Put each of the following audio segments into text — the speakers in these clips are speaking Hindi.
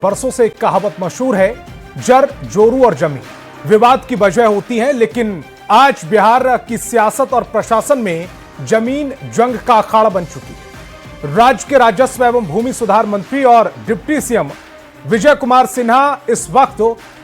बरसों से एक कहावत मशहूर है, जर जोरू और जमीन विवाद की वजह होती है, लेकिन आज बिहार की सियासत और प्रशासन में जमीन जंग का अखाड़ा बन चुकी है। राज्य के राजस्व एवं भूमि सुधार मंत्री और डिप्टी सीएम विजय कुमार सिन्हा इस वक्त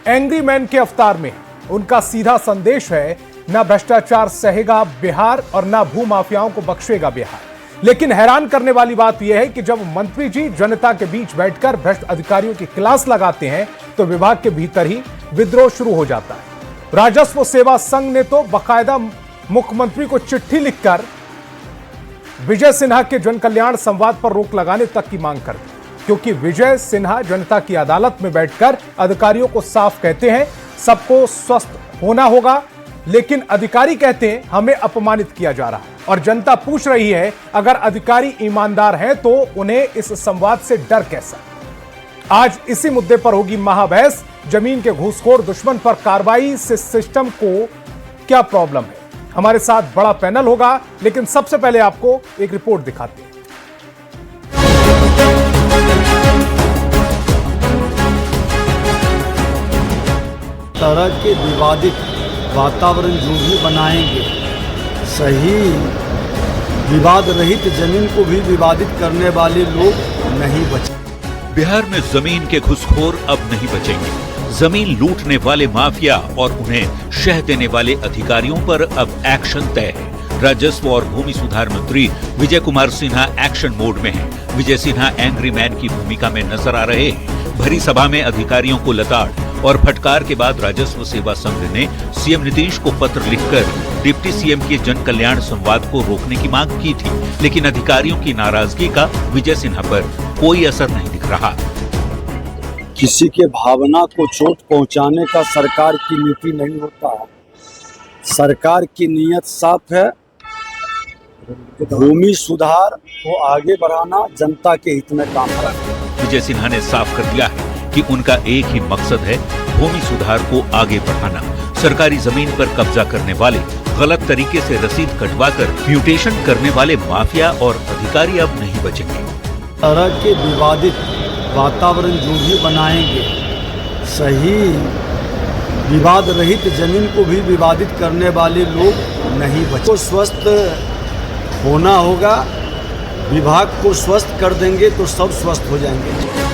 एंग्री मैन के अवतार में हैं। उनका सीधा संदेश है, न भ्रष्टाचार सहेगा बिहार और न भू माफियाओं को बख्शेगा बिहार। लेकिन हैरान करने वाली बात यह है कि जब मंत्री जी जनता के बीच बैठकर भ्रष्ट अधिकारियों की क्लास लगाते हैं तो विभाग के भीतर ही विद्रोह शुरू हो जाता है। राजस्व सेवा संघ ने तो बाकायदा मुख्यमंत्री को चिट्ठी लिखकर विजय सिन्हा के जन कल्याण संवाद पर रोक लगाने तक की मांग कर दी, क्योंकि विजय सिन्हा जनता की अदालत में बैठकर अधिकारियों को साफ कहते हैं सबको स्वस्थ होना होगा, लेकिन अधिकारी कहते हैं हमें अपमानित किया जा रहा है। और जनता पूछ रही है, अगर अधिकारी ईमानदार हैं तो उन्हें इस संवाद से डर कैसा। आज इसी मुद्दे पर होगी महाबहस। जमीन के घूसखोर दुश्मन पर कार्रवाई से सिस्टम को क्या प्रॉब्लम है। हमारे साथ बड़ा पैनल होगा, लेकिन सबसे पहले आपको एक रिपोर्ट दिखाते हैं। तरह के विवादित वातावरण जो भी बनाएंगे, सही विवाद रहित जमीन को भी विवादित करने वाले लोग नहीं बचे। बिहार में जमीन के घुसखोर अब नहीं बचेंगे। जमीन लूटने वाले माफिया और उन्हें शह देने वाले अधिकारियों पर अब एक्शन तय है। राजस्व और भूमि सुधार मंत्री विजय कुमार सिन्हा एक्शन मोड में हैं। विजय सिन्हा एंग्री मैन की भूमिका में नजर आ रहे हैं। भरी सभा में अधिकारियों को लताड़ और फटकार के बाद राजस्व सेवा संघ ने सीएम नीतीश को पत्र लिखकर डिप्टी सीएम के जन कल्याण संवाद को रोकने की मांग की थी, लेकिन अधिकारियों की नाराजगी का विजय सिन्हा पर कोई असर नहीं दिख रहा। किसी के भावना को चोट पहुंचाने का सरकार की नीति नहीं होता है। सरकार की नीयत साफ है, भूमि सुधार को आगे बढ़ाना, जनता के हित में काम करना। विजय सिन्हा ने साफ कर दिया है कि उनका एक ही मकसद है, भूमि सुधार को आगे बढ़ाना। सरकारी जमीन पर कब्जा करने वाले, गलत तरीके से रसीद कटवाकर म्यूटेशन करने वाले माफिया और अधिकारी अब नहीं बचेंगे। तरह के विवादित वातावरण जो भी बनाएंगे, सही विवाद रहित जमीन को भी विवादित करने वाले लोग नहीं बचे। तो स्वस्थ होना होगा, विभाग को स्वस्थ कर देंगे तो सब स्वस्थ हो जाएंगे।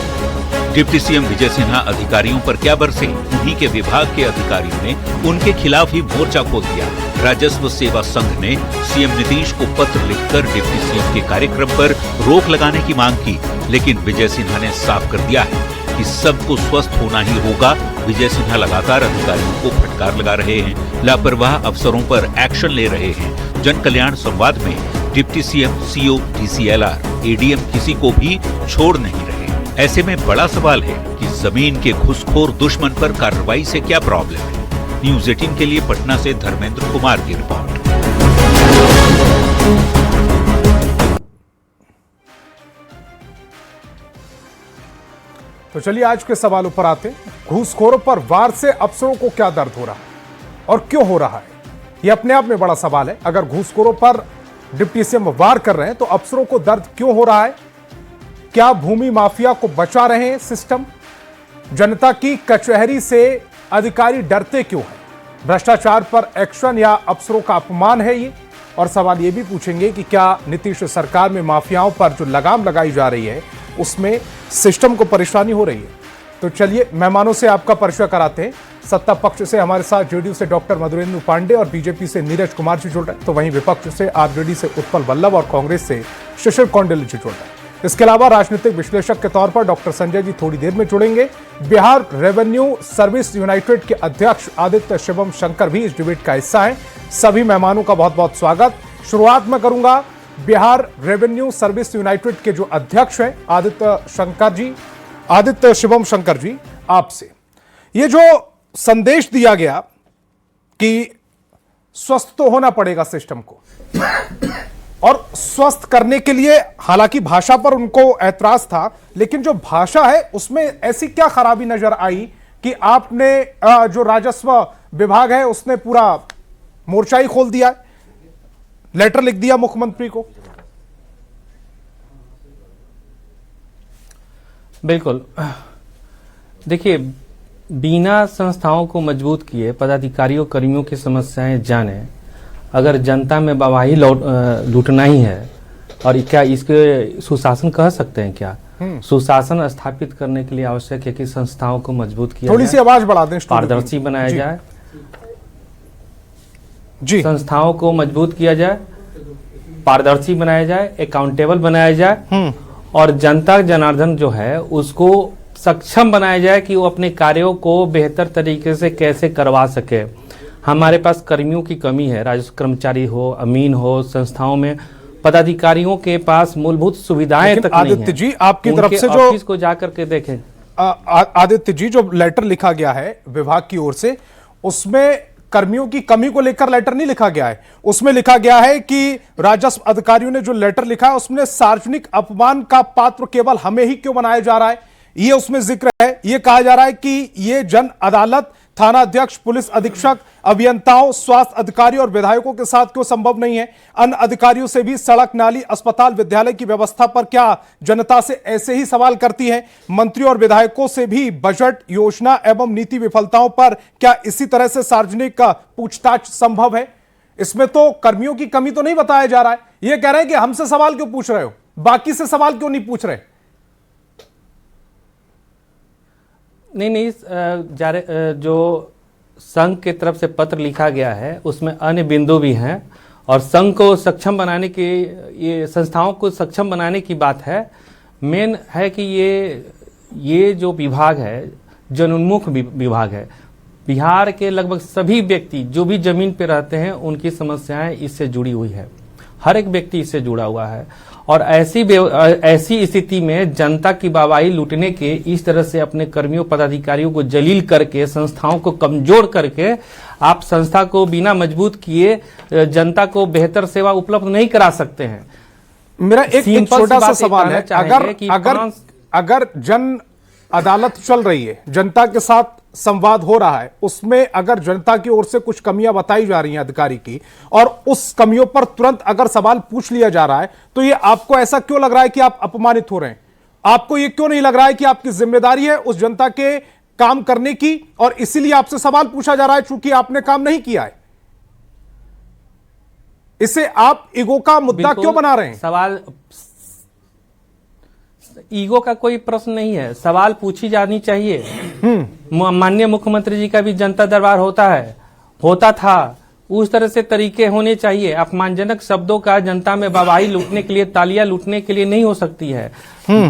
डिप्टी सीएम विजय सिन्हा अधिकारियों पर क्या बरसे। उन्हीं के विभाग के अधिकारियों ने उनके खिलाफ ही मोर्चा खोल दिया। राजस्व सेवा संघ ने सीएम नीतीश को पत्र लिखकर डिप्टी सीएम के कार्यक्रम पर रोक लगाने की मांग की, लेकिन विजय सिन्हा ने साफ कर दिया है कि सबको स्वस्थ होना ही होगा। विजय सिन्हा लगातार अधिकारियों को फटकार लगा रहे हैं, लापरवाह अफसरों पर एक्शन ले रहे हैं। जन कल्याण संवाद में deputy CM, CO, DCLR, ADM किसी को भी छोड़ नहीं रहे। ऐसे में बड़ा सवाल है कि जमीन के घुसखोर दुश्मन पर कार्रवाई से क्या प्रॉब्लम है। न्यूज़ 18 के लिए पटना से धर्मेंद्र कुमार की रिपोर्ट। तो चलिए आज के सवालों पर आते हैं। घूसखोरों पर वार से अफसरों को क्या दर्द हो रहा है और क्यों हो रहा है, यह अपने आप में बड़ा सवाल है। अगर घूसखोरों पर डिप्टी सीएम वार कर रहे हैं तो अफसरों को दर्द क्यों हो रहा है। क्या भूमि माफिया को बचा रहे हैं सिस्टम। जनता की कचहरी से अधिकारी डरते क्यों हैं। भ्रष्टाचार पर एक्शन या अफसरों का अपमान है ये। और सवाल ये भी पूछेंगे कि क्या नीतीश सरकार में माफियाओं पर जो लगाम लगाई जा रही है उसमें सिस्टम को परेशानी हो रही है। तो चलिए मेहमानों से आपका परिचय कराते हैं। सत्ता पक्ष से हमारे साथ जेडीयू से डॉक्टर मधुरेंद्र पांडे और बीजेपी से नीरज कुमार जी जुड़ रहे हैं, तो वहीं विपक्ष से आरजेडी से उत्पल वल्लभ और कांग्रेस से शिशिर कौंडिल्य जी जुड़ रहे हैं। इसके अलावा राजनीतिक विश्लेषक के तौर पर डॉक्टर संजय जी थोड़ी देर में जुड़ेंगे। बिहार रेवेन्यू सर्विस यूनाइटेड के अध्यक्ष आदित्य शिवम शंकर भी इस डिबेट का हिस्सा हैं। सभी मेहमानों का बहुत बहुत स्वागत। शुरुआत में करूंगा बिहार रेवेन्यू सर्विस यूनाइटेड के जो अध्यक्ष हैं आदित्य शिवम शंकर जी, आपसे। ये जो संदेश दिया गया कि स्वस्थ तो होना पड़ेगा सिस्टम को, और स्वस्थ करने के लिए हालांकि भाषा पर उनको ऐतराज था, लेकिन जो भाषा है उसमें ऐसी क्या खराबी नजर आई कि आपने जो राजस्व विभाग है उसने पूरा मोर्चा ही खोल दिया, लेटर लिख दिया मुख्यमंत्री को। बिल्कुल, देखिए, बिना संस्थाओं को मजबूत किए पदाधिकारियों कर्मियों की समस्याएं जाने, अगर जनता में बवाही लूटना ही है, और क्या इसके सुशासन कह सकते हैं क्या? सुशासन स्थापित करने के लिए आवश्यक है कि संस्थाओं को मजबूत किया थोड़ी सी आवाज बढ़ा दें, पारदर्शी बनाया जाए जी, संस्थाओं को मजबूत किया जाए, पारदर्शी बनाया जाए, अकाउंटेबल बनाया जाए, और जनता जनार्दन जो है उसको सक्षम बनाया जाए कि वो अपने कार्यों को बेहतर तरीके से कैसे करवा सके। हमारे पास कर्मियों की कमी है, राजस्व कर्मचारी हो, अमीन हो, संस्थाओं में पदाधिकारियों के पास मूलभूत सुविधाएं तक नहीं है। आदित्य जी, आपकी तरफ से जो ऑफिस को जाकर के देखें, आदित्य जी, जो लेटर लिखा गया है विभाग की ओर से, उसमें कर्मियों की कमी को लेकर लेटर नहीं लिखा गया है। उसमें लिखा गया है कि राजस्व अधिकारियों ने जो लेटर लिखा है उसमें सार्वजनिक अपमान का पात्र केवल हमें ही क्यों बनाया जा रहा है, ये उसमें जिक्र है। ये कहा जा रहा है कि ये जन अदालत थाना अध्यक्ष, पुलिस अधीक्षक, अभियंताओं, स्वास्थ्य अधिकारी और विधायकों के साथ क्यों संभव नहीं है। अन्य अधिकारियों से भी सड़क, नाली, अस्पताल, विद्यालय की व्यवस्था पर क्या जनता से ऐसे ही सवाल करती है। मंत्रियों और विधायकों से भी बजट, योजना एवं नीति विफलताओं पर क्या इसी तरह से सार्वजनिक पूछताछ संभव है। इसमें तो कर्मियों की कमी तो नहीं बताया जा रहा है। यह कह रहे हैं कि हमसे सवाल क्यों पूछ रहे हो, बाकी से सवाल क्यों नहीं पूछ रहे। नहीं, जो संघ की तरफ से पत्र लिखा गया है उसमें अन्य बिंदु भी हैं, और संघ को सक्षम बनाने की, ये संस्थाओं को सक्षम बनाने की बात है। मेन है कि ये जो विभाग है जनोन्मुख विभाग है। बिहार के लगभग सभी व्यक्ति जो भी जमीन पे रहते हैं उनकी समस्याएं इससे जुड़ी हुई है, हर एक व्यक्ति इससे जुड़ा हुआ है। और ऐसी स्थिति में जनता की वाहवाही लूटने के, इस तरह से अपने कर्मियों पदाधिकारियों को जलील करके, संस्थाओं को कमजोर करके आप संस्था को बिना मजबूत किए जनता को बेहतर सेवा उपलब्ध नहीं करा सकते हैं। मेरा एक छोटा सा सवाल है, अगर जन अदालत चल रही है, जनता के साथ संवाद हो रहा है, उसमें अगर जनता की ओर से कुछ कमियां बताई जा रही हैं अधिकारी की, और उस कमियों पर तुरंत अगर सवाल पूछ लिया जा रहा है, तो ये आपको ऐसा क्यों लग रहा है कि आप अपमानित हो रहे हैं? आपको ये क्यों नहीं लग रहा है कि आपकी जिम्मेदारी है उस जनता के काम करने की, और इसीलिए आपसे सवाल पूछा जा रहा है चूंकि आपने काम नहीं किया है? इसे आप ईगो का मुद्दा क्यों बना रहे हैं? सवाल ईगो का कोई प्रश्न नहीं है, सवाल पूछी जानी चाहिए। माननीय मुख्यमंत्री जी का भी जनता दरबार होता था, उस तरह से तरीके होने चाहिए। अपमानजनक शब्दों का जनता में वाहवाही लूटने के लिए, तालियां लूटने के लिए नहीं हो सकती है।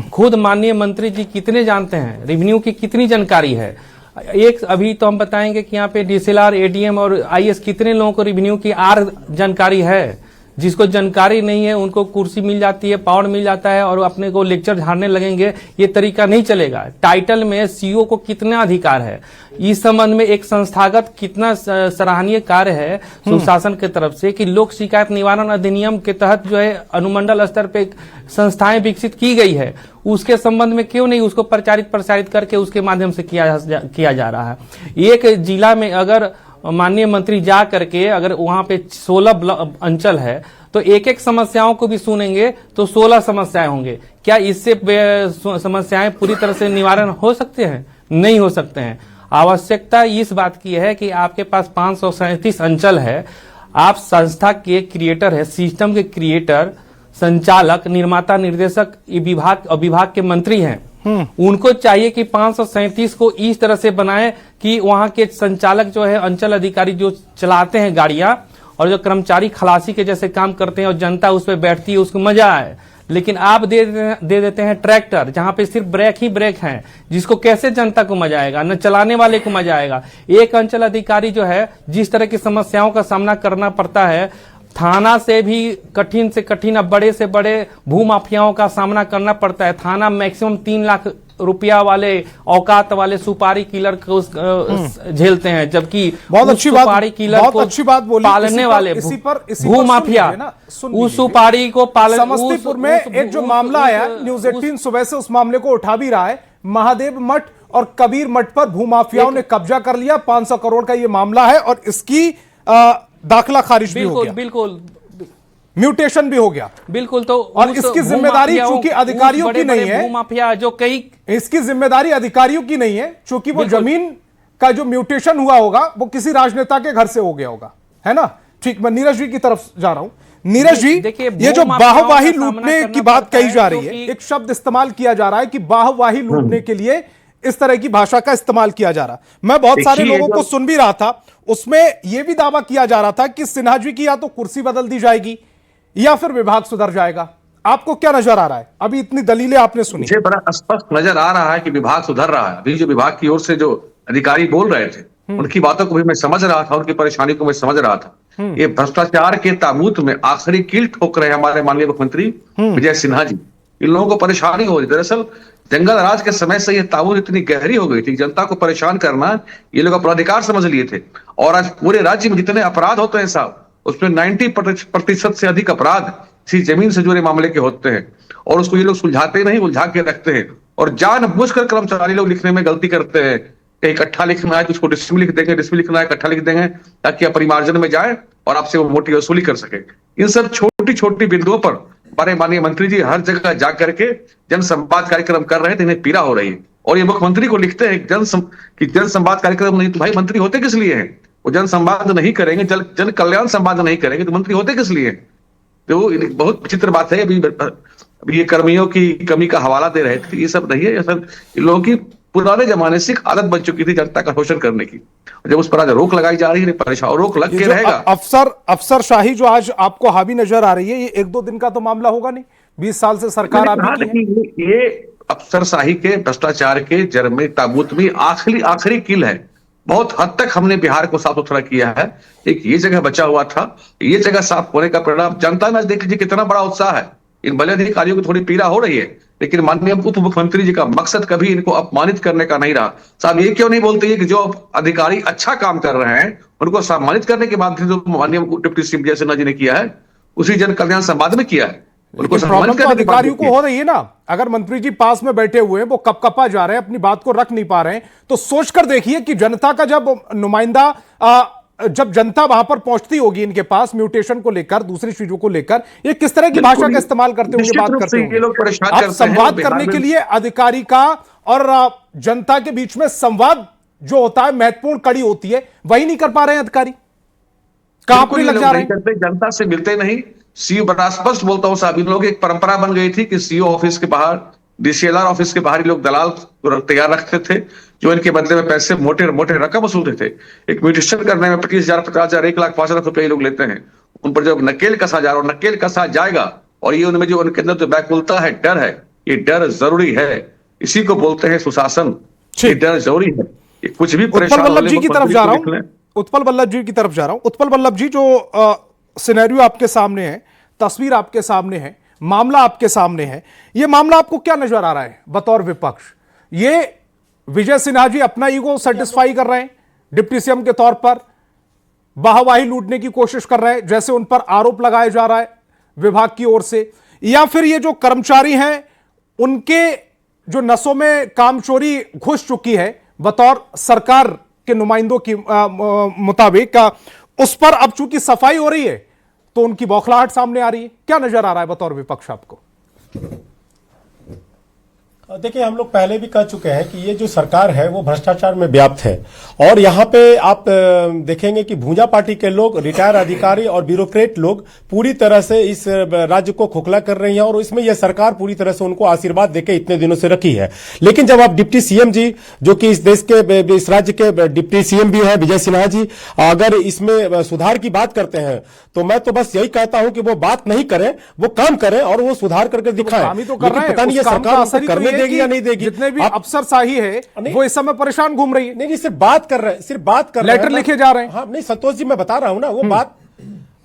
खुद माननीय मंत्री जी कितने जानते हैं, रेवेन्यू की कितनी जानकारी है। एक अभी तो हम बताएंगे कि यहाँ पे डीसीएलआर, एडीएम और आईएएस कितने लोगों को रेवेन्यू की जानकारी है। जिसको जानकारी नहीं है उनको कुर्सी मिल जाती है, पावर मिल जाता है, और अपने को लेक्चर झाड़ने लगेंगे, ये तरीका नहीं चलेगा। टाइटल में सीईओ को कितना अधिकार है, इस संबंध में एक संस्थागत कितना सराहनीय कार्य है सुशासन की तरफ से कि लोक शिकायत निवारण अधिनियम के तहत जो है अनुमंडल स्तर पे संस्थाएं विकसित की गई है, उसके संबंध में क्यों नहीं उसको प्रसारित करके उसके माध्यम से किया जा रहा है। एक जिला में अगर माननीय मंत्री जा करके अगर वहां पे 16 अंचल है तो एक समस्याओं को भी सुनेंगे तो 16 समस्याएं होंगे। क्या इससे समस्याएं पूरी तरह से निवारण हो सकते हैं? नहीं हो सकते हैं। आवश्यकता इस बात की है कि आपके पास 537 अंचल है, आप संस्था के क्रिएटर है, सिस्टम के क्रिएटर, संचालक, निर्माता, निर्देशक, विभाग के मंत्री हैं। उनको चाहिए कि 537 को इस तरह से बनाए कि वहां के संचालक जो है, अंचल अधिकारी जो चलाते हैं गाड़ियां, और जो कर्मचारी खलासी के जैसे काम करते हैं और जनता उस पर बैठती है, उसको मजा आए। लेकिन आप दे देते हैं ट्रैक्टर जहां पे सिर्फ ब्रेक ही ब्रेक हैं, जिसको कैसे जनता को मजा आएगा, न चलाने वाले को मजा आएगा। एक अंचल अधिकारी जो है जिस तरह की समस्याओं का सामना करना पड़ता है, थाना से भी कठिन से कठिन, अब बड़े से बड़े भूमाफियाओं का सामना करना पड़ता है। थाना मैक्सिमम 3 लाख रुपया वाले औकात वाले सुपारी किलर को झेलते हैं, जबकि बहुत अच्छी बात बोली पालने वाले भूमाफिया उस सुपारी को पालन। समस्तीपुर में एक जो मामला आया, न्यूज़ 18 सुबह से उस मामले को उठा भी रहा है। महादेव मठ और कबीर मठ पर भूमाफियाओं ने कब्जा कर लिया। 500 करोड़ का ये मामला है और इसकी दाखिला खारिज भी हो गया। बिल्कुल म्यूटेशन भी हो गया। बिल्कुल। तो और इसकी जिम्मेदारी चूंकि अधिकारियों की नहीं है, भूमाफिया जो कई, इसकी जिम्मेदारी अधिकारियों की नहीं है, चूंकि वो जमीन का जो म्यूटेशन हुआ होगा वो किसी राजनेता के घर से हो गया होगा, है ना। ठीक, मैं नीरज जी की तरफ जा रहा हूं। नीरज जी, ये जो बाहवाही लूटने की बात कही जा रही है, एक शब्द इस्तेमाल किया जा रहा है कि बाहवाही लूटने के लिए इस तरह की भाषा का इस्तेमाल किया जा रहा। मैं बहुत सारे लोगों को सुन भी रहा था, उसमें यह भी दावा किया जा रहा था कि सिन्हा जी की या तो कुर्सी बदल दी जाएगी या फिर विभाग सुधर जाएगा। आपको क्या नजर आ रहा है? अभी इतनी दलीलें आपने सुनी, मुझे बड़ा स्पष्ट नजर आ रहा है कि विभाग सुधर रहा है। अभी जो विभाग की ओर से जो अधिकारी बोल रहे थे, उनकी बातों को भी मैं समझ रहा था, उनकी परेशानी को मैं समझ रहा था। ये भ्रष्टाचार के ताबूत में आखिरी कील ठोक रहे हैं हमारे माननीय मुख्यमंत्री विजय सिन्हा जी। इन लोगों को परेशानी हो रही। दरअसल जंगल राज के समय से ये ताबूत इतनी गहरी हो गई थी, जनता को परेशान करना ये लोग अपना अधिकार समझ लिए थे। और आज पूरे राज्य में जितने अपराध होते हैं साहब, उसमें 90% से अधिक अपराध इसी जमीन से जुड़े मामले के होते हैं, और उसको ये लोग सुलझाते नहीं, उलझा के रखते हैं। और जानबूझकर कर्मचारी लोग लिखने में गलती करते हैं। इकट्ठा लिखना है तो उसको डिस्मिल लिख देंगे, डिस्मिल लिखना है इकट्ठा लिख देंगे, ताकि आप परिमार्जन में जाए और आपसे वो मोटी वसूली कर सके। इन सब छोटी छोटी बिंदुओं पर हमारे माननीय मंत्री जी हर जगह जा करके जन संवाद कार्यक्रम कर रहे हैं, तो इन्हें पीड़ा हो रही है। और ये मुख्यमंत्री को लिखते हैं जन संवाद कार्यक्रम नहीं, तो भाई मंत्री होते किस लिए हैं? वो जन संवाद नहीं करेंगे, जन कल्याण संवाद नहीं करेंगे, तो मंत्री होते किस लिए? तो बहुत विचित्र बात है। अभी ये कर्मियों की कमी का हवाला दे रहे थे, ये सब नहीं है। इन लोगों की पुराने जमाने से आदत बन चुकी थी जनता का शोषण करने की। जब उस पर आज रोक लगाई जा रही है, परेशान रोक लग के रहेगा। अफसरशाही जो आज आपको हावी नजर आ रही है, ये 1-2 दिन का तो मामला होगा नहीं। 20 साल से सरकार आपकी है। ये अफसरशाही के भ्रष्टाचार के जड़ में ताबूत में आखिरी कील है। बहुत हद तक हमने बिहार को साफ सुथरा किया है। एक ये जगह बचा हुआ था, ये जगह साफ होने का परिणाम जनता में देख लीजिए कितना बड़ा उत्साह है। इन बड़े अधिकारियों को थोड़ी पीड़ा हो रही है, लेकिन माननीय उप मुख्यमंत्री जी का मकसद कभी इनको अपमानित करने का नहीं रहा। साहब ये क्यों नहीं बोलते हैं कि जो अधिकारी अच्छा काम कर रहे हैं उनको सम्मानित करने के माध्यम से जो माननीय डिप्टी सीएम विजय सिन्हा जी ने किया है, उसी जन कल्याण संवाद में किया है। उनको सम्मानित करने अधिकारियों को हो रही है ना। अगर मंत्री जी पास में बैठे हुए हैं, वो कपकपा जा रहे हैं, अपनी बात को रख नहीं पा रहे हैं, तो सोचकर देखिए कि जनता का जब नुमाइंदा जब जनता वहां पर पहुंचती होगी इनके पास म्यूटेशन को लेकर, दूसरी चीजों को लेकर, ये किस तरह की भाषा का इस्तेमाल करते होंगे, बात करते होंगे। अब संवाद करने के लिए अधिकारी का और जनता के बीच में संवाद जो होता है, महत्वपूर्ण कड़ी होती है, वही नहीं कर पा रहे हैं अधिकारी। कहां पर लग जा रहे हैं? जनता से मिलते नहीं। सीओ बड़ा स्पष्ट बोलता हूं साहब, इन लोगों की एक परंपरा बन गई थी कि सीओ ऑफिस के बाहर, डीसीएलआर ऑफिस के बाहर ही लोग दलाल तैयार रखते थे, जो इनके बदले में पैसे मोटे मोटे रकम वसूलते थे। एक म्यूटेशन करने में 25,000, 50,000, 1 लाख 5 लाख रुपए लोग लेते हैं। उन पर जब नकेल कसा जा रहा है, नकेल कसा जाएगा, और ये उनमें जो उनके अंदर जो व्याकुलता है, डर है, ये डर जरूरी है। इसी को बोलते हैं सुशासन। ये डर जरूरी है। ये कुछ भी उत्पल वल्लभ जी की तरफ जा रहा हूं। उत्पल वल्लभ जी की तरफ जा रहा हूं। उत्पल वल्लभ जी, जो सिनेरियो आपके सामने है, तस्वीर आपके सामने है, मामला आपके सामने है, यह मामला आपको क्या नजर आ रहा है बतौर विपक्ष? ये विजय सिन्हा जी अपना ईगो सेटिस्फाई कर रहे हैं, डिप्टी सीएम के तौर पर वाहवाही लूटने की कोशिश कर रहे हैं, जैसे उन पर आरोप लगाया जा रहा है विभाग की ओर से, या फिर ये जो कर्मचारी हैं उनके जो नसों में कामचोरी घुस चुकी है बतौर सरकार के नुमाइंदों की मुताबिक, उस पर अब चूंकि सफाई हो रही है तो उनकी बौखलाहट सामने आ रही है? क्या नजर आ रहा है बतौर विपक्ष आपको? देखिए, हम लोग पहले भी कह चुके हैं कि ये जो सरकार है वो भ्रष्टाचार में व्याप्त है। और यहाँ पे आप देखेंगे कि भूजा पार्टी के लोग, रिटायर अधिकारी और ब्यूरोक्रेट लोग पूरी तरह से इस राज्य को खोखला कर रही हैं, और इसमें यह सरकार पूरी तरह से उनको आशीर्वाद देके इतने दिनों से रखी है। लेकिन जब आप डिप्टी सीएम जी, जो कि इस देश के, इस राज्य के डिप्टी सीएम भी है विजय सिन्हा जी, अगर इसमें सुधार की बात करते हैं, तो मैं तो बस यही कहता हूं कि वो बात नहीं करें, वो काम करें और वो सुधार करके दिखाएं। लेकिन पता नहीं ये सरकार करने देगी या नहीं देगी। जितने भी अफसरशाही है वो इस समय परेशान घूम रही है। नहीं, सिर्फ बात कर रहे हैं, सिर्फ बात कर रहे हैं, लेटर लिखे जा रहे हैं। हाँ, नहीं संतोष जी, मैं बता रहा हूं ना, वो बात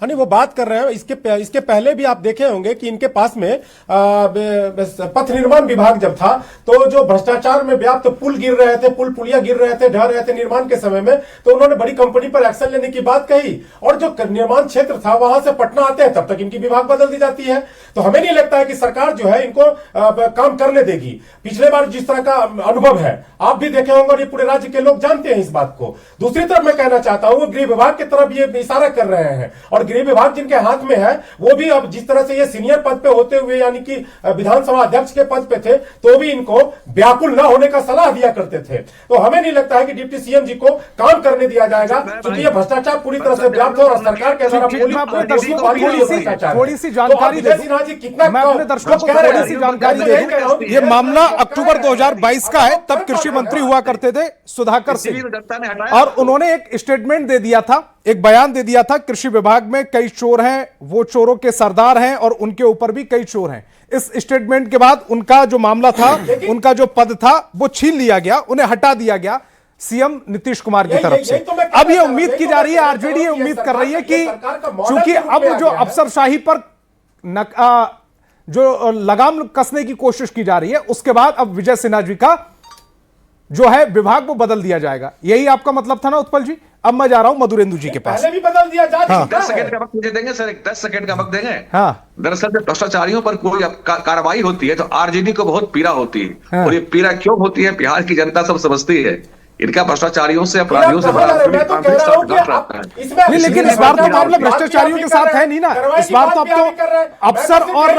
वो बात कर रहे हैं। इसके पहले भी आप देखे होंगे कि इनके पास में पथ निर्माण विभाग जब था, तो जो भ्रष्टाचार में व्याप्त पुल गिर रहे थे, पुलिया गिर रहे थे, ढह रहे थे निर्माण के समय में, तो उन्होंने बड़ी कंपनी पर एक्शन लेने की बात कही, और जो निर्माण क्षेत्र था वहां से पटना आते हैं तब तक इनकी विभाग बदल दी जाती है। तो हमें नहीं लगता है कि सरकार जो है इनको काम करने देगी। पिछले बार जिस तरह का अनुभव है आप भी देखे होंगे, और ये पूरे राज्य के लोग जानते हैं इस बात को। दूसरी तरफ मैं कहना चाहता हूं, गृह विभाग की तरफ ये इशारा कर रहे हैं, और गृह विभाग जिनके हाथ में है वो भी अब जिस तरह से ये सीनियर पद पे होते हुए यानी कि विधानसभा अध्यक्ष के पद पे थे तो भी इनको व्याकुल न होने का सलाह दिया करते थे। तो हमें नहीं लगता है कि डिप्टी सीएम जी को काम करने दिया जाएगा, क्योंकि ये भ्रष्टाचार पूरी तरह से व्याप्त है और सरकार के द्वारा थोड़ी सी जानकारी दे दूं, कितना मैं अपने दर्शकों को थोड़ी सी जानकारी दे दूं। ये मामला अक्टूबर 2022 का है, तब कृषि मंत्री हुआ करते थे सुधाकर सिंह, और उन्होंने एक स्टेटमेंट दे दिया था, एक बयान दे दिया था, कृषि विभाग में कई चोर हैं, वो चोरों के सरदार हैं और उनके ऊपर भी कई चोर हैं। इस स्टेटमेंट के बाद उनका जो मामला था, उनका जो पद था वो छीन लिया गया, उन्हें हटा दिया गया सीएम नीतीश कुमार की तरफ से। अब ये उम्मीद की जा रही है, आरजेडी ये उम्मीद कर रही है कि चूंकि अब जो अफसरशाही पर जो लगाम कसने की कोशिश की जा रही है, उसके बाद अब विजय सिन्हा जी का जो है विभाग वो बदल दिया जाएगा। यही आपका मतलब था ना उत्पल जी? अब मैं जा रहा हूं मधुरेंदु जी के पास। पहले भी बदल दिया जा चुका है। 10 सेकंड का वक्त मुझे देंगे सर, 10 सेकंड का वक्त देंगे। हाँ। दरअसल जब भ्रष्टाचारियों पर कोई कार्रवाई होती है तो आरजेडी को बहुत पीड़ा होती है। हाँ। और ये पीड़ा क्यों होती है बिहार की जनता सब समझती है। इनका भ्रष्टाचारियों से, अपराधियों से बड़ा नहीं, लेकिन इस बार तो मामला भ्रष्टाचारियों के साथ है नहीं ना। इस बार तो अब तो अफसर और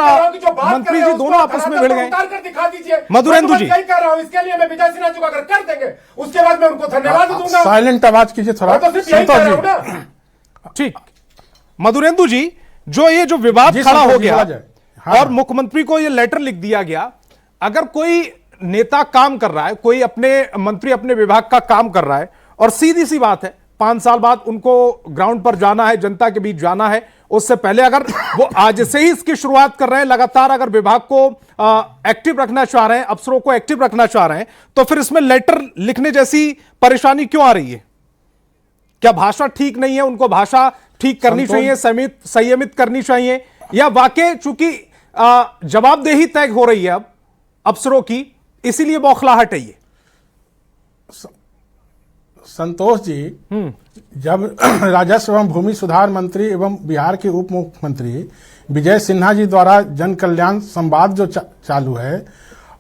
मंत्री जी दोनों आपस में भिड़ गए। मधुरेंदु जी इसके लिए मैं विजय सिन्हा जी को अगर कर देंगे उसके बाद मैं उनको धन्यवाद दूंगा। साइलेंट आवाज कीजिए थोड़ा। ठीक, मधुरेंदु जी, जो ये जो विवाद खड़ा हो गया और मुख्यमंत्री को ये लेटर लिख दिया गया, अगर कोई नेता काम कर रहा है, कोई अपने मंत्री अपने विभाग का काम कर रहा है और सीधी सी बात है 5 साल बाद उनको ग्राउंड पर जाना है, जनता के बीच जाना है, उससे पहले अगर वो आज से ही इसकी शुरुआत कर रहे हैं, लगातार अगर विभाग को एक्टिव रखना चाह रहे हैं, अफसरों को एक्टिव रखना चाह रहे हैं, तो फिर इसमें लेटर लिखने जैसी परेशानी क्यों आ रही है? क्या भाषा ठीक नहीं है? उनको भाषा ठीक करनी चाहिए, संयमित करनी चाहिए, या वाकई चूंकि जवाबदेही तय हो रही है अब अफसरों की, इसीलिए बौखलाहट है ये? संतोष जी, जब राजस्व एवं भूमि सुधार मंत्री एवं बिहार के उप मुख्यमंत्री विजय सिन्हा जी द्वारा जन कल्याण संवाद जो चालू है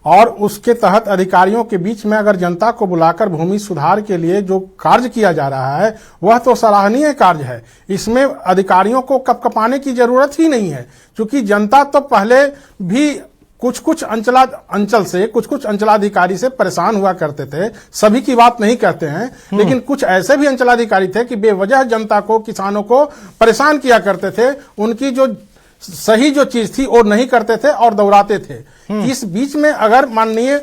और उसके तहत अधिकारियों के बीच में अगर जनता को बुलाकर भूमि सुधार के लिए जो कार्य किया जा रहा है वह तो सराहनीय कार्य है। इसमें अधिकारियों को कपकपाने की जरूरत ही नहीं है, क्योंकि जनता तो पहले भी कुछ अंचल से कुछ अंचलाधिकारी से परेशान हुआ करते थे। सभी की बात नहीं करते हैं, लेकिन कुछ ऐसे भी अंचलाधिकारी थे कि बेवजह जनता को, किसानों को परेशान किया करते थे। उनकी जो सही जो चीज थी वो नहीं करते थे और दौड़ाते थे। इस बीच में अगर माननीय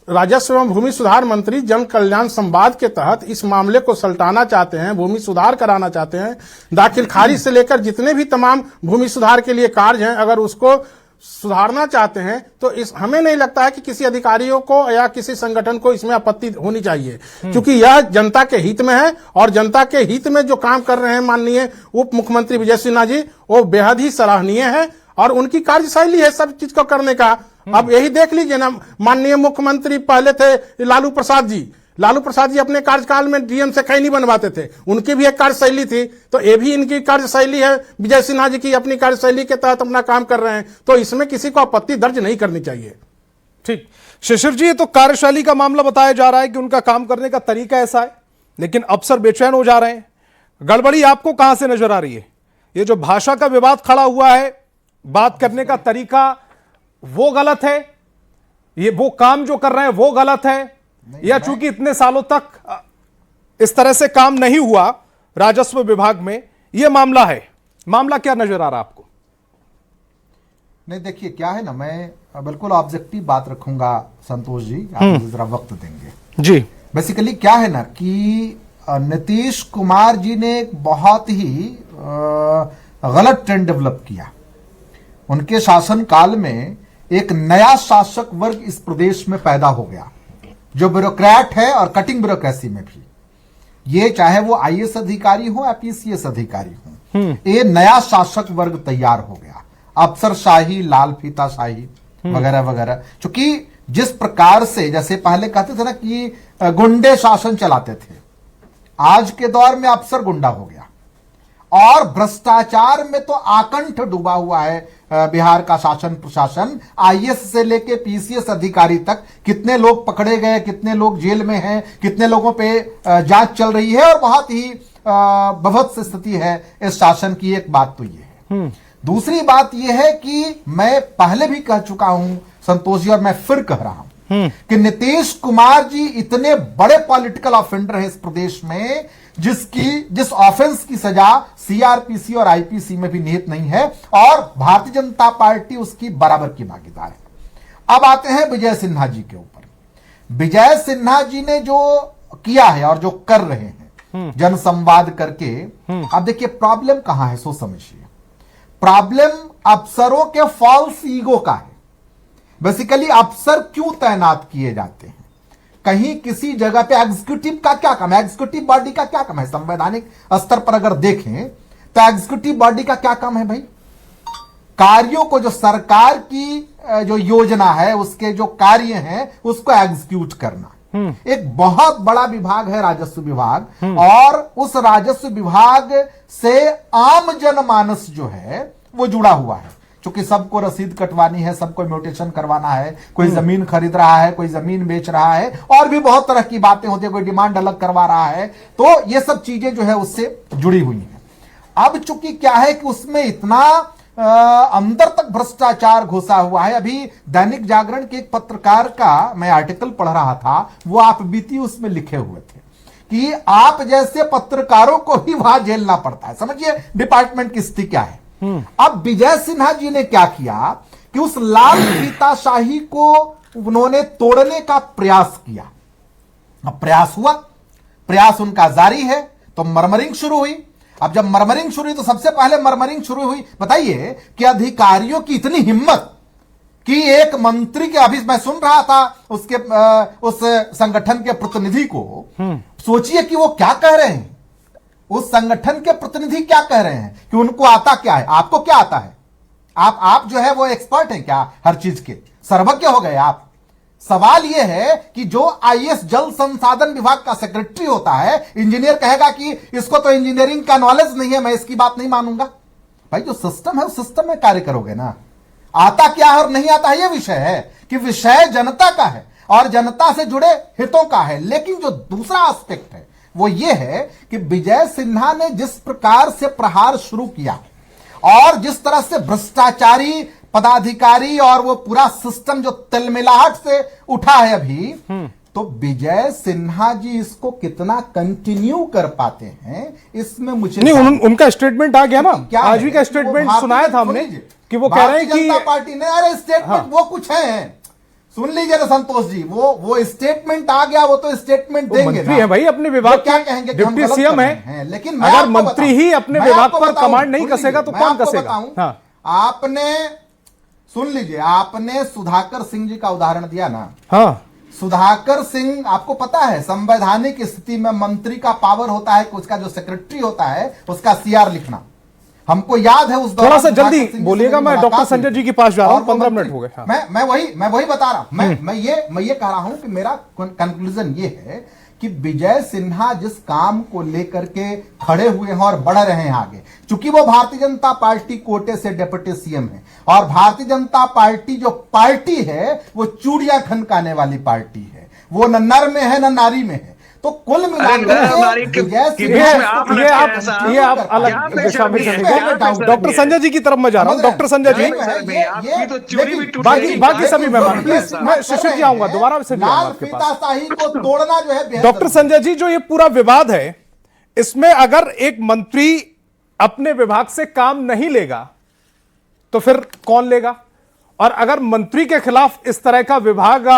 राजस्व एवं भूमि सुधार मंत्री जन कल्याण संवाद के तहत इस मामले को सलटाना चाहते हैं, भूमि सुधार कराना चाहते हैं, दाखिल खारिज से लेकर जितने भी तमाम भूमि सुधार के लिए कार्य हैं, अगर उसको सुधारना चाहते हैं तो इस हमें नहीं लगता है कि किसी अधिकारियों को या किसी संगठन को इसमें आपत्ति होनी चाहिए, क्योंकि यह जनता के हित में है और जनता के हित में जो काम कर रहे हैं माननीय उप मुख्यमंत्री विजय सिन्हा जी, वो बेहद ही सराहनीय है और उनकी कार्यशैली है सब चीज को करने का। अब यही देख लीजिए ना, माननीय मुख्यमंत्री पहले थे लालू प्रसाद जी। लालू प्रसाद जी अपने कार्यकाल में डीएम से खैनी बनवाते थे, उनकी भी एक कार्यशैली थी, तो ये भी इनकी कार्यशैली है। विजय सिन्हा जी की अपनी कार्यशैली के तहत अपना काम कर रहे हैं, तो इसमें किसी को आपत्ति दर्ज नहीं करनी चाहिए। ठीक, शिशिर जी, ये तो कार्यशैली का मामला बताया जा रहा है कि उनका काम करने का तरीका ऐसा है, लेकिन अफसर बेचैन हो जा रहे हैं। गड़बड़ी आपको कहां से नजर आ रही है? ये जो भाषा का विवाद खड़ा हुआ है, बात करने का तरीका वो गलत है, ये वो काम जो कर रहे हैं वो गलत है, या चूंकि इतने सालों तक इस तरह से काम नहीं हुआ राजस्व विभाग में, यह मामला है? मामला क्या नजर आ रहा आपको? नहीं, देखिए क्या है ना, मैं बिल्कुल ऑब्जेक्टिव बात रखूंगा संतोष जी, आप मुझे जरा वक्त देंगे जी। बेसिकली क्या है ना कि नीतीश कुमार जी ने एक बहुत ही गलत ट्रेंड डेवलप किया। उनके शासन काल में एक नया शासक वर्ग इस प्रदेश में पैदा हो गया, जो ब्यूरोक्रेट है और कटिंग ब्यूरोक्रेसी में भी, ये चाहे वो आईएएस अधिकारी हो या पीसीएस अधिकारी हो, ये नया शासक वर्ग तैयार हो गया। अफसरशाही, लाल फीताशाही वगैरह वगैरह, क्योंकि जिस प्रकार से जैसे पहले कहते थे ना कि गुंडे शासन चलाते थे, आज के दौर में अफसर गुंडा हो गया और भ्रष्टाचार में तो आकंठ डूबा हुआ है बिहार का शासन प्रशासन। आईएएस से लेके पीसीएस अधिकारी तक कितने लोग पकड़े गए, कितने लोग जेल में हैं, कितने लोगों पे जांच चल रही है और बहुत ही बभत्स स्थिति है इस शासन की, एक बात तो ये है। दूसरी बात यह है कि मैं पहले भी कह चुका हूं संतोष जी, और मैं फिर कह रहा हूं कि नीतीश कुमार जी इतने बड़े पॉलिटिकल ऑफेंडर हैं इस प्रदेश में जिस ऑफेंस की सजा सीआरपीसी और आईपीसी में भी निहित नहीं है, और भारतीय जनता पार्टी उसकी बराबर की भागीदार है। अब आते हैं विजय सिन्हा जी के ऊपर। विजय सिन्हा जी ने जो किया है और जो कर रहे हैं जनसंवाद करके, अब देखिए प्रॉब्लम कहां है, सो समझिए। प्रॉब्लम अफसरों के फॉल्स ईगो का है। बेसिकली अफसर क्यों तैनात किए जाते हैं? कहीं किसी जगह पे एग्जीक्यूटिव का क्या काम है, एग्जीक्यूटिव बॉडी का क्या काम है? संवैधानिक स्तर पर अगर देखें तो एग्जीक्यूटिव बॉडी का क्या काम है भाई? कार्यों को, जो सरकार की जो योजना है उसके जो कार्य हैं उसको एग्जीक्यूट करना। एक बहुत बड़ा विभाग है राजस्व विभाग, और उस राजस्व विभाग से आम जनमानस जो है वो जुड़ा हुआ है। क्योंकि सबको रसीद कटवानी है, सबको म्यूटेशन करवाना है, कोई जमीन खरीद रहा है, कोई जमीन बेच रहा है, और भी बहुत तरह की बातें होती है, कोई डिमांड अलग करवा रहा है, तो ये सब चीजें जो है उससे जुड़ी हुई हैं। अब चूंकि क्या है कि उसमें इतना अंदर तक भ्रष्टाचार घुसा हुआ है। अभी दैनिक जागरण के एक पत्रकार का मैं आर्टिकल पढ़ रहा था, वो आप बीती उसमें लिखे हुए थे कि आप जैसे पत्रकारों को ही वहां झेलना पड़ता है। समझिए डिपार्टमेंट की स्थिति क्या है। अब विजय सिन्हा जी ने क्या किया कि उस लाल फीताशाही को उन्होंने तोड़ने का प्रयास किया। अब प्रयास हुआ, प्रयास उनका जारी है, तो मर्मरिंग शुरू हुई। अब जब मर्मरिंग शुरू हुई तो सबसे पहले मर्मरिंग शुरू हुई, बताइए कि अधिकारियों की इतनी हिम्मत कि एक मंत्री के, अभी मैं सुन रहा था उसके उस संगठन के प्रतिनिधि को, सोचिए कि वो क्या कह रहे हैं। उस संगठन के प्रतिनिधि क्या कह रहे हैं कि उनको आता क्या है। आपको क्या आता है? आप जो है वो एक्सपर्ट हैं क्या हर चीज के? सर्वज्ञ हो गए आप? सवाल यह है कि जो आईएएस जल संसाधन विभाग का सेक्रेटरी होता है, इंजीनियर कहेगा कि इसको तो इंजीनियरिंग का नॉलेज नहीं है, मैं इसकी बात नहीं मानूंगा। भाई जो सिस्टम है उस सिस्टम में कार्य करोगे ना। आता क्या है और नहीं आता है, यह विषय है कि विषय जनता का है और जनता से जुड़े हितों का है। लेकिन जो दूसरा एस्पेक्ट है वो ये है कि विजय सिन्हा ने जिस प्रकार से प्रहार शुरू किया और जिस तरह से भ्रष्टाचारी पदाधिकारी और वो पूरा सिस्टम जो तिलमिलाहट से उठा है अभी, तो विजय सिन्हा जी इसको कितना कंटिन्यू कर पाते हैं इसमें मुझे नहीं, उनका स्टेटमेंट आ गया ना, आज भी का स्टेटमेंट सुनाया था हमने कि वो कह रहे हैं कि जनता पार्टी ने, अरे स्टेटमेंट वो कुछ है, सुन लीजिए ना संतोष जी, वो स्टेटमेंट आ गया, वो तो स्टेटमेंट देंगे मंत्री है भाई, अपने विभाग क्या कहेंगे, डिप्टी सीएम है, लेकिन अगर मंत्री ही अपने विभाग पर कमांड नहीं कसेगा तो कौन कसेगा? हाँ। आपने सुन लीजिए, आपने सुधाकर सिंह जी का उदाहरण दिया ना। हाँ, सुधाकर सिंह, आपको पता है संवैधानिक स्थिति में मंत्री का पावर होता है कि उसका जो सेक्रेटरी होता है उसका सीआर लिखना। हमको याद है उस दौरान, थोड़ा सा जल्दी बोलिएगा, मैं डॉक्टर संजय जी के पास जा रहा हूं, 15 मिनट हो गए। हाँ। मैं वही बता रहा हूं, मैं ये कह रहा हूं कि मेरा कंक्लूजन ये है कि विजय सिन्हा जिस काम को लेकर के खड़े हुए हैं और बढ़ रहे हैं आगे, चूंकि वो भारतीय जनता पार्टी कोटे से डिप्टी सीएम है और भारतीय जनता पार्टी जो पार्टी है वो चूड़ियां खनकाने वाली पार्टी है, वो न नर में है न नारी में है। तो कुल मिलाकर ये आप अलग दिशा में चलेंगे। डॉक्टर संजय जी की तरफ मैं जा रहा हूं। डॉक्टर संजय जी, बाकी सभी मेहमान प्लीज, मैं शिशिर जी आऊंगा दोबारा से आपके पास। को तोड़ना जो है डॉक्टर संजय जी, जो ये पूरा विवाद है, इसमें अगर एक मंत्री अपने विभाग से काम नहीं लेगा तो फिर कौन लेगा? और अगर मंत्री के खिलाफ इस तरह का विभाग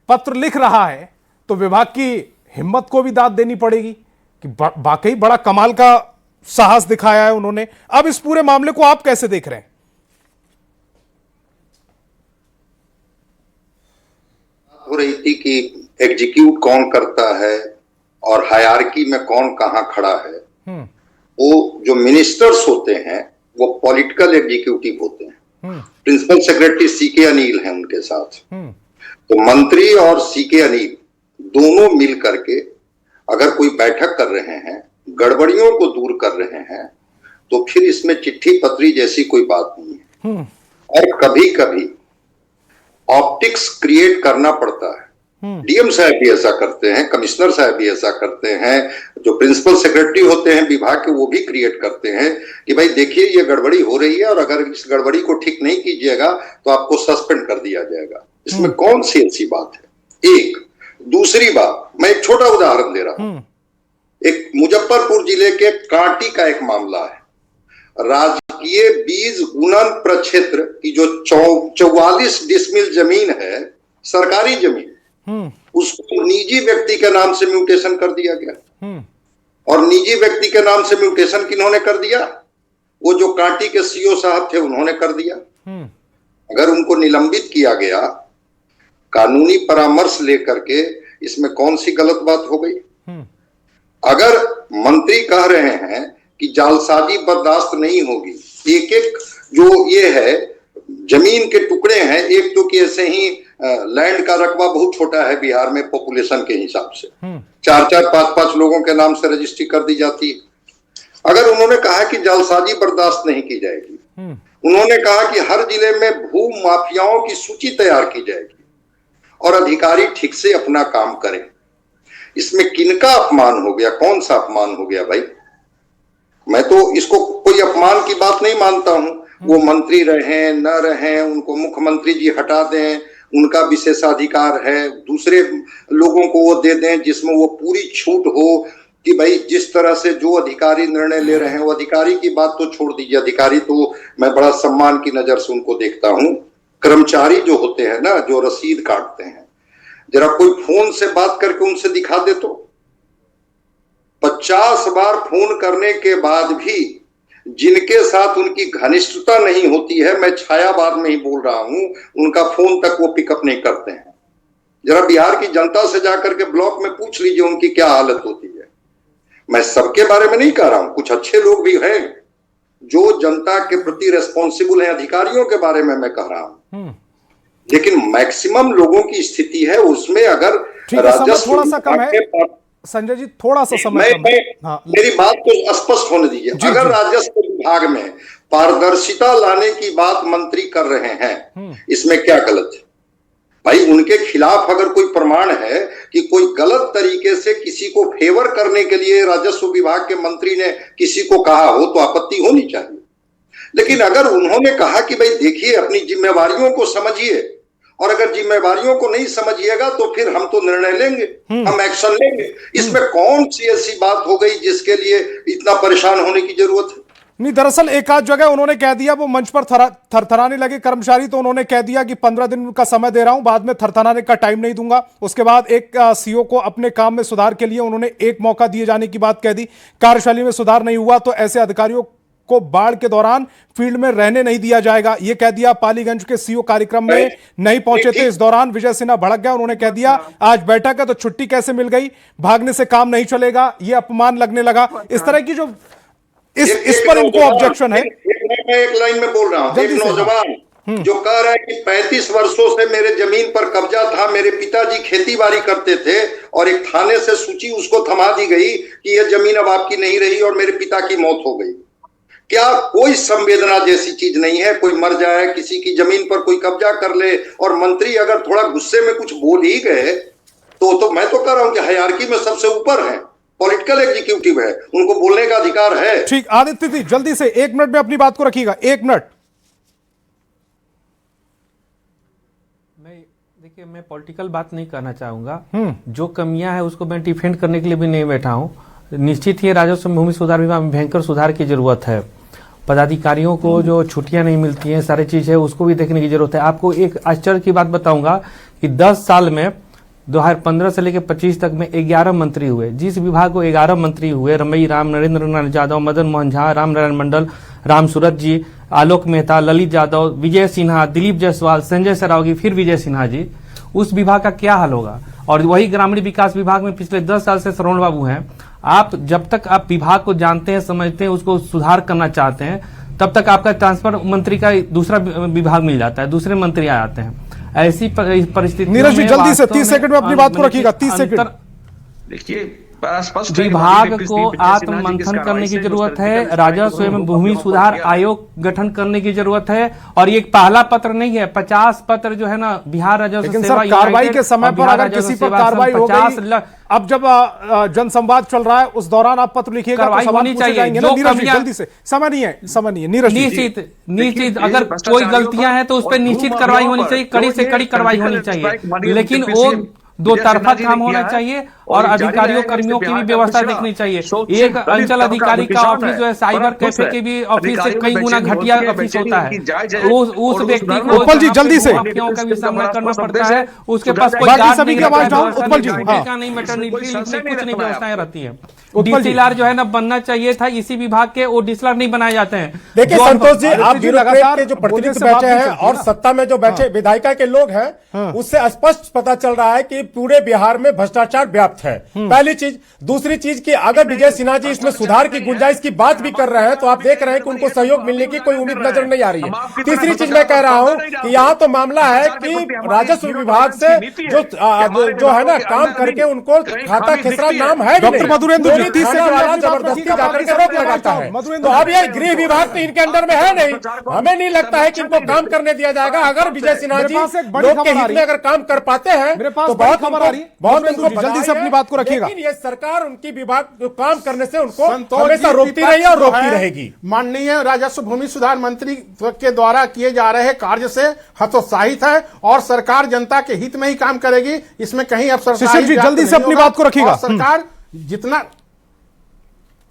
पत्र लिख रहा है तो विभाग की हिम्मत को भी दाद देनी पड़ेगी कि वाकई बड़ा कमाल का साहस दिखाया है उन्होंने। अब इस पूरे मामले को आप कैसे देख रहे हैं? हो रही थी कि एग्जीक्यूट कौन करता है और हायरार्की में कौन कहां खड़ा है। वो जो मिनिस्टर्स होते हैं वो पॉलिटिकल एग्जीक्यूटिव होते हैं। प्रिंसिपल सेक्रेटरी सीके अनिल हैं उनके साथ। तो मंत्री और सीके अनिल दोनों मिल करके अगर कोई बैठक कर रहे हैं, गड़बड़ियों को दूर कर रहे हैं, तो फिर इसमें चिट्ठी पत्री जैसी कोई बात नहीं है। और कभी कभी ऑप्टिक्स क्रिएट करना पड़ता है डीएम साहब भी ऐसा करते हैं, कमिश्नर साहब भी ऐसा करते हैं, जो प्रिंसिपल सेक्रेटरी होते हैं विभाग के वो भी क्रिएट करते हैं कि भाई देखिए ये गड़बड़ी हो रही है और अगर इस गड़बड़ी को ठीक नहीं कीजिएगा तो आपको सस्पेंड कर दिया जाएगा। इसमें कौन सी ऐसी बात है? एक दूसरी बात, मैं एक छोटा उदाहरण दे रहा हूं। एक मुजफ्फरपुर जिले के कांटी का एक मामला है। राजकीय बीज गुणन प्रक्षेत्र की जो 44 डिसमिल जमीन है, सरकारी जमीन, उसको निजी व्यक्ति के नाम से म्यूटेशन कर दिया गया। और निजी व्यक्ति के नाम से म्यूटेशन किन्होंने कर दिया? वो जो कांटी के सीओ साहब थे उन्होंने कर दिया। अगर उनको निलंबित किया गया कानूनी परामर्श लेकर के, इसमें कौन सी गलत बात हो गई? अगर मंत्री कह रहे हैं कि जालसाजी बर्दाश्त नहीं होगी, एक एक जो ये है जमीन के टुकड़े हैं, एक तो कि ऐसे ही लैंड का रकबा बहुत छोटा है बिहार में पॉपुलेशन के हिसाब से, 4-4, 5-5 लोगों के नाम से रजिस्ट्री कर दी जाती है। अगर उन्होंने कहा कि जालसाजी बर्दाश्त नहीं की जाएगी, उन्होंने कहा कि हर जिले में भू माफियाओं की सूची तैयार की जाएगी और अधिकारी ठीक से अपना काम करें, इसमें किनका अपमान हो गया? कौन सा अपमान हो गया भाई? मैं तो इसको कोई अपमान की बात नहीं मानता हूं। वो मंत्री रहें न रहें, उनको मुख्यमंत्री जी हटा दें, उनका विशेषाधिकार है, दूसरे लोगों को वो दे दें जिसमें वो पूरी छूट हो कि भाई जिस तरह से जो अधिकारी निर्णय ले रहे हैं, वो अधिकारी की बात तो छोड़ दीजिए, अधिकारी तो मैं बड़ा सम्मान की नजर से उनको देखता हूं। कर्मचारी जो होते हैं ना, जो रसीद काटते हैं, जरा कोई फोन से बात करके उनसे दिखा दे तो। 50 बार फोन करने के बाद भी जिनके साथ उनकी घनिष्ठता नहीं होती है, मैं छायावाद में ही बोल रहा हूं, उनका फोन तक वो पिकअप नहीं करते हैं। जरा बिहार की जनता से जाकर के ब्लॉक में पूछ लीजिए उनकी क्या हालत होती है। मैं सबके बारे में नहीं कह रहा हूं, कुछ अच्छे लोग भी हैं जो जनता के प्रति रेस्पॉन्सिबल हैं, अधिकारियों के बारे में मैं कह रहा हूं, लेकिन मैक्सिमम लोगों की स्थिति है उसमें अगर राजस्व थोड़ा सा कम है। संजय जी थोड़ा सा समय मेरी बात को स्पष्ट होने दीजिए। अगर राजस्व विभाग में पारदर्शिता लाने की बात मंत्री कर रहे हैं, इसमें क्या गलत है भाई? उनके खिलाफ अगर कोई प्रमाण है कि कोई गलत तरीके से किसी को फेवर करने के लिए राजस्व विभाग के मंत्री ने किसी को कहा हो तो आपत्ति होनी चाहिए। लेकिन अगर उन्होंने कहा कि भाई देखिए अपनी जिम्मेवारियों को समझिए, और अगर जिम्मेवारियों को नहीं समझिएगा तो फिर हम तो निर्णय लेंगे, हम एक्शन लेंगे, इसमें कौन सी ऐसी बात हो गई जिसके लिए इतना परेशान होने की जरूरत है? नहीं, दरअसल एक आध जगह उन्होंने कह दिया, वो मंच पर थरथराने लगे कर्मचारी, तो उन्होंने कह दिया कि 15 दिन का समय दे रहा हूं, बाद में थरथराने का टाइम नहीं दूंगा। उसके बाद एक सीओ को अपने काम में सुधार के लिए उन्होंने एक मौका दिए जाने की बात कह दी। कार्यशैली में सुधार नहीं हुआ तो ऐसे अधिकारियों को बाढ़ के दौरान फील्ड में रहने नहीं दिया जाएगा, यह कह दिया। पालीगंज के सीओ कार्यक्रम में नहीं पहुंचे थे, इस दौरान विजय सिन्हा भड़क गया, उन्होंने कह दिया आज बैठक है तो छुट्टी कैसे मिल गई, भागने से काम नहीं चलेगा, यह अपमान लगने लगा। इस तरह की जो इस पर इनको ऑब्जेक्शन है। मैं एक लाइन में बोल रहा हूं, एक नौजवान जो कह रहा है कि 35 वर्षों से मेरे जमीन पर कब्जा था, मेरे पिताजी खेती बाड़ी करते थे और एक थाने से सूची उसको थमा दी गई कि यह जमीन अब आपकी नहीं रही और मेरे पिता की मौत हो गई। क्या कोई संवेदना जैसी चीज नहीं है? कोई मर जाए, किसी की जमीन पर कोई कब्जा कर ले और मंत्री अगर थोड़ा गुस्से में कुछ बोल ही गए तो मैं तो कह रहा हूं कि हायरार्की में सबसे ऊपर है, पॉलिटिकल एग्जीक्यूटिव है, उनको बोलने का अधिकार है। ठीक, आदित्य जी जल्दी से 1 मिनट में अपनी बात को रखिएगा, 1 मिनट। देखिए मैं पॉलिटिकल बात नहीं करना चाहूंगा, जो कमियां है उसको मैं डिफेंड करने के लिए भी नहीं बैठा हूं। निश्चित ही राजस्व भूमि सुधार विभाग में भयंकर सुधार की जरूरत है। पदाधिकारियों को जो छुट्टियां नहीं मिलती हैं, सारी चीज है उसको भी देखने की जरूरत है। आपको एक आश्चर्य की बात बताऊंगा कि 10 साल में 2015 से लेकर 25 तक में 11 मंत्री हुए। जिस विभाग को 11 मंत्री हुए, रमई राम, नरेंद्र नारायण यादव, मदन मोहन झा, राम नारायण मंडल, राम सूरत जी, आलोक मेहता, ललित यादव, विजय सिन्हा, दिलीप जायसवाल, संजय सरावगी, फिर विजय सिन्हा जी, उस विभाग का क्या हाल होगा? और वही ग्रामीण विकास विभाग में पिछले 10 साल से श्रवण बाबू हैं। आप जब तक आप विभाग को जानते हैं, समझते हैं, उसको सुधार करना चाहते हैं, तब तक आपका ट्रांसफर मंत्री का दूसरा विभाग मिल जाता है, दूसरे मंत्री आ जाते हैं। ऐसी परिस्थिति नीरज जी जल्दी से 30 सेकंड में अपनी बात को रखिएगा, 30 सेकंड। देखिए स्पष्ट है कि विभाग माननीय को डिप्टी सीएम सिन्हा जी की इस आत्ममंथन करने कार्रवाई की से जरूरत जो है, सरकार राजस्व एवं भूमि सुधार आयोग गठन करने की जरूरत है। और ये एक पहला पत्र नहीं है, 50 पत्र जो है ना बिहार राजस्व लेकिन सेवा सर कार्रवाई यूनाइटेड के समय और पर बिहार अगर राजस्व किसी पर सेवा कार्रवाई हो 50 गई, अब जब जनसंवाद चल रहा है उस दौरान आप पत्र लिखिएगा तो कार्रवाई सवाल होनी पूछे चाहिए। जाएंगे जो ना। नीरज जी कमियां- जल्दी से, समय नहीं है नीरज जी। निश्चित अगर कोई गलतियां हैं तो उस पर निश्चित कार्रवाई होनी चाहिए, कड़ी से कड़ी कार्रवाई होनी चाहिए, लेकिन वो दो तरफा काम होना चाहिए और अधिकारियों कर्मियों की भी व्यवस्था देखनी चाहिए। एक अंचल अधिकारी का ऑफिस जो है साइबर कैफे के भी ऑफिस से कई गुना घटिया ऑफिस होता है। उस व्यक्ति को उत्पल जी जल्दी से, माफियाओं का भी सामना करना पड़ता है, उसके पास कोई बाकी गार्ड सभी नहीं की आवाज रहता डाउन, है, उत्पल जी, हाँ। का नहीं, मैटरनिटी कुछ नहीं व्यवस्थाएं रहती है। उत्पल जी। डीसीएलआर जो है ना बनना चाहिए था इसी विभाग के, वो डीसीएलआर नहीं बनाए जाते हैं। देखिए जो संतोष जी, आदित्य आप जी ब्यूरोक्रेट लगातार के जो बोलने प्रतिनिधि से बात बैठे नहीं हैं चलती और ना। सत्ता में जो बैठे विधायिका के लोग हैं, उससे स्पष्ट पता चल रहा है कि पूरे बिहार में भ्रष्टाचार व्याप्त है। पहली चीज। दूसरी चीज कि अगर विजय सिन्हा जी इसमें सुधार की गुंजाइश की बात भी कर रहे हैं तो आप देख रहे हैं कि उनको सहयोग मिलने की कोई उम्मीद नजर नहीं आ रही है। तीसरी चीज मैं कह रहा हूं कि यहाँ तो मामला है कि राजस्व विभाग से जो है ना काम करके उनको खाता खिसरा नाम है भी डॉक्टर नहीं। मधुरेंद्र जी, कोई 30 थाना सेकंड वाला में अपनी बात जबरदस्ती रखिएगा, जाकर के बाकी रोक लगाता है। मधुरेंद्र तो अब ये गृह विभाग तो इनके अंडर में है नहीं, हमें नहीं लगता है कि इनको काम करने दिया जाएगा। अगर विजय सिन्हा जी मेरे पास एक बड़ी लोग के खबर आ हित रही में है। अगर काम कर पाते हैं मेरे पास तो बड़ी बहुत खबर आ रही है। बहुत मधुरेंद्र उनको जी, जल्दी से बधाई अपनी है। बात को रखिएगा। लेकिन ये सरकार उनकी विभाग काम करने से उनको संतोष हमेशा जी, रोकती विपक्ष रही और जो रोकती है, रहेगी। माननीय राजस्व भूमि सुधार मंत्री के द्वारा किए जा रहे कार्य से हतोत्साहित है और सरकार जनता के हित में ही काम करेगी, इसमें कहीं अफसरशाही शिशिर जी, व्याप्त जल्दी से नहीं अपनी होगा। बात को रखिएगा। और सरकार जितना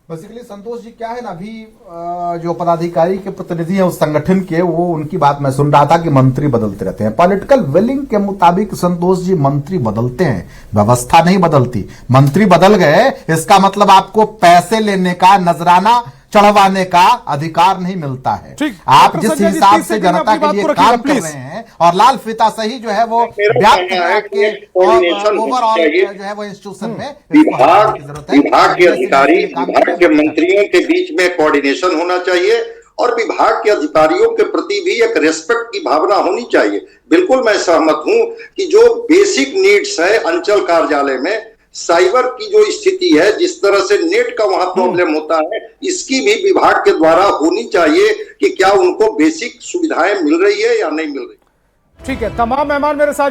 बेसिकली संतोष जी क्या है ना, अभी जो पदाधिकारी के प्रतिनिधि हैं उस संगठन के, वो उनकी बात मैं सुन रहा था कि मंत्री बदलते रहते हैं। पॉलिटिकल विलिंग के मुताबिक संतोष जी मंत्री बदलते हैं, व्यवस्था नहीं बदलती। मंत्री बदल गए इसका मतलब आपको पैसे लेने का, नजराना चढ़वाने का अधिकार नहीं मिलता है। आप जिस हिसाब से जनता के लिए काम कर रहे हैं और लाल फीता सही जो है वो व्याप्त आपके ओवरऑल जो है वो इंस्टीट्यूशन में विभाग के अधिकारी, विभाग के मंत्रियों के बीच में कोऑर्डिनेशन होना चाहिए और विभाग के अधिकारियों के प्रति भी एक रेस्पेक्ट की भावना होनी चाहिए। बिल्कुल मैं सहमत हूं कि जो बेसिक नीड्स है अंचल कार्यालय में, साइबर की जो स्थिति है, जिस तरह से नेट का वहां प्रॉब्लम होता है, इसकी भी विभाग के द्वारा होनी चाहिए कि क्या उनको बेसिक सुविधाएं मिल रही है या नहीं मिल रही। ठीक है, तमाम मेहमान मेरे साथ